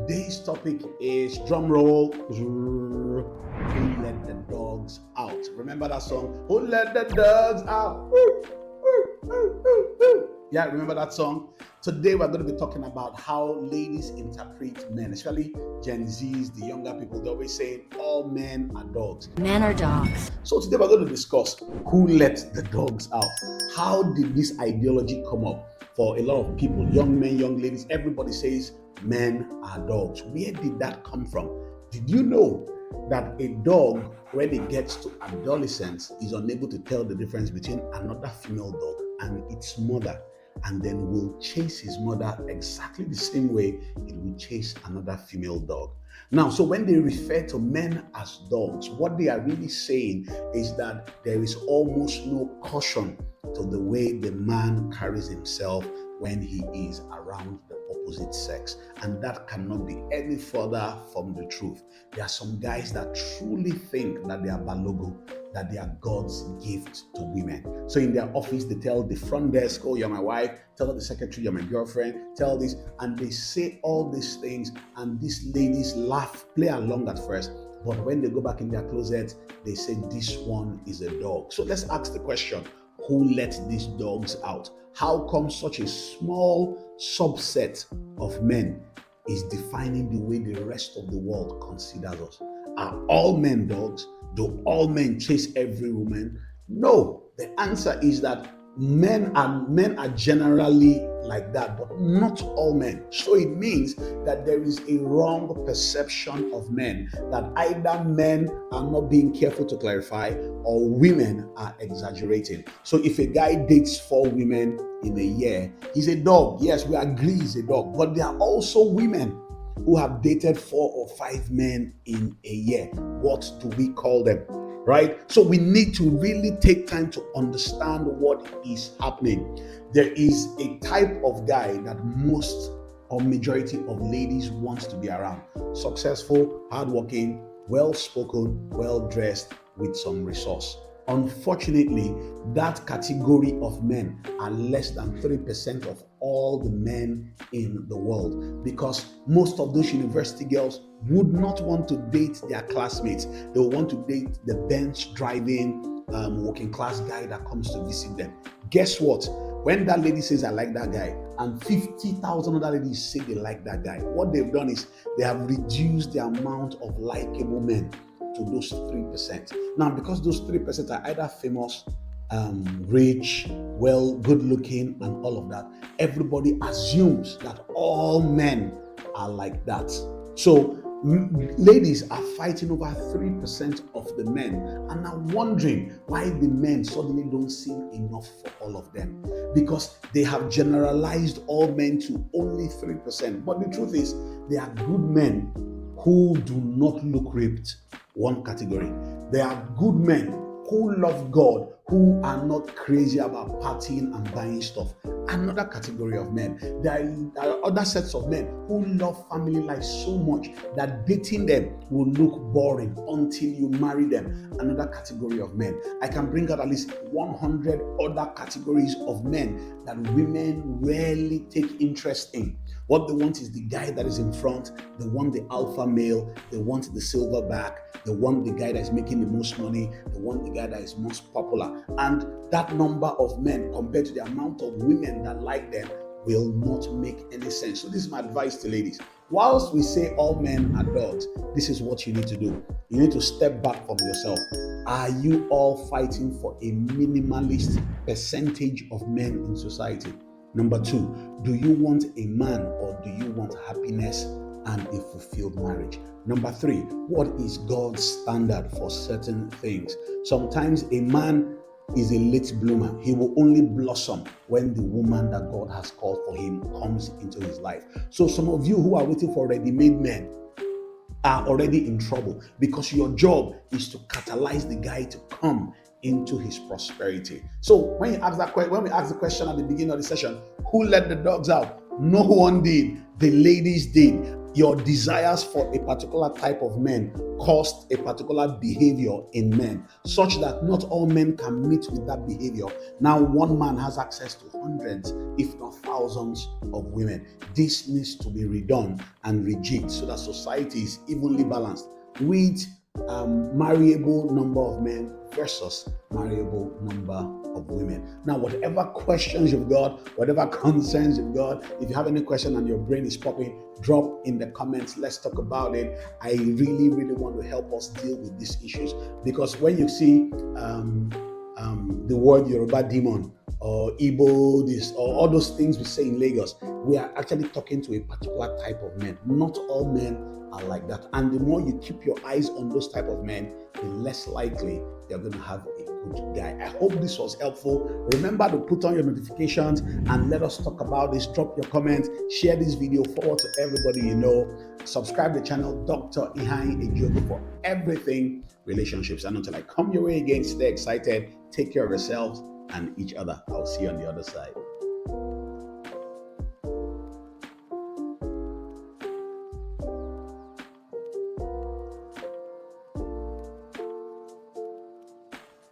Today's topic is drum roll. Who let the dogs out? Remember that song? Who let the dogs out? Yeah, remember that song? Today we're going to be talking about how ladies interpret men, especially Gen Zs, the younger people. They always say all men are dogs. Men are dogs. So today we're going to discuss who let the dogs out. How did this ideology come up for a lot of people, young men, young ladies? Everybody says men are dogs. Where did that come from? Did you know that a dog, when it gets to adolescence, is unable to tell the difference between another female dog and its mother, and then will chase his mother exactly the same way it will chase another female dog? Now, so when they refer to men as dogs, what they are really saying is that there is almost no caution to the way the man carries himself when he is around the opposite sex. And that cannot be any further from the truth. There are some guys that truly think that they are Balogo, that they are God's gift to women. So in their office, they tell the front desk, oh, you're my wife, tell the secretary, you're my girlfriend, tell this, and they say all these things, and these ladies laugh, play along at first, but when they go back in their closet, they say this one is a dog. So let's ask the question, who let these dogs out? How come such a small subset of men is defining the way the rest of the world considers us? Are all men dogs? Do all men chase every woman? No. The answer is that men are generally like that, but not all men. So it means that there is a wrong perception of men, that either men are not being careful to clarify or women are exaggerating. So if a guy dates 4 women in a year, he's a dog. Yes, we agree he's a dog, but there are also women who have dated 4 or 5 men in a year. What do we call them? Right? So we need to really take time to understand what is happening. There is a type of guy that most or majority of ladies wants to be around. Successful, hardworking, well-spoken, well-dressed, with some resource. Unfortunately, that category of men are less than 3% of all the men in the world, because most of those university girls would not want to date their classmates. They will want to date the bench driving working class guy that comes to visit them. Guess what? When that lady says I like that guy, and 50,000 other ladies say they like that guy, what they've done is they have reduced the amount of likable men to those 3%. Now, because those 3% are either famous, rich, well, good looking, and all of that, everybody assumes that all men are like that. So ladies are fighting over 3% of the men and are wondering why the men suddenly don't seem enough for all of them, because they have generalized all men to only 3%. But the truth is, there are good men who do not look ripped, one category. There are good men who love God, who are not crazy about partying and buying stuff, another category of men. There are other sets of men who love family life so much that dating them will look boring until you marry them, another category of men. I can bring out at least 100 other categories of men that women rarely take interest in. What they want is the guy that is in front, they want the alpha male, they want the silverback, they want the guy that is making the most money, they want the guy that is most popular. And that number of men compared to the amount of women that like them will not make any sense. So this is my advice to ladies. Whilst we say all men are dogs, this is what you need to do. You need to step back from yourself. Are you all fighting for a minimalist percentage of men in society? Number 2, do you want a man or do you want happiness and a fulfilled marriage? Number 3, what is God's standard for certain things? Sometimes a man is a late bloomer. He will only blossom when the woman that God has called for him comes into his life. So some of you who are waiting for ready-made men are already in trouble, because your job is to catalyze the guy to come into his prosperity. So when we ask the question at the beginning of the session, who let the dogs out? No one did. The ladies did. your desires for a particular type of men caused a particular behavior in men, such that not all men can meet with that behavior. Now, one man has access to hundreds, if not thousands, of women. This needs to be redone and rejigged so that society is evenly balanced with marriable number of men versus marriable number of women. Now, whatever questions you've got, whatever concerns you've got, if you have any question and your brain is popping, drop in the comments. Let's talk about it. I really, really want to help us deal with these issues, because when you see the word Yoruba demon or Igbo, this or all those things we say in Lagos, we are actually talking to a particular type of men. Not all men are like that, and the more you keep your eyes on those type of men, the less likely you're going to have a good guy. I hope this was helpful. Remember to put on your notifications and let us talk about this. Drop your comments, share this video forward to everybody you know. Subscribe to the channel Dr. Ihai Ejiogu for everything relationships. And until I come your way again, stay excited, take care of yourselves and each other. I'll see you on the other side.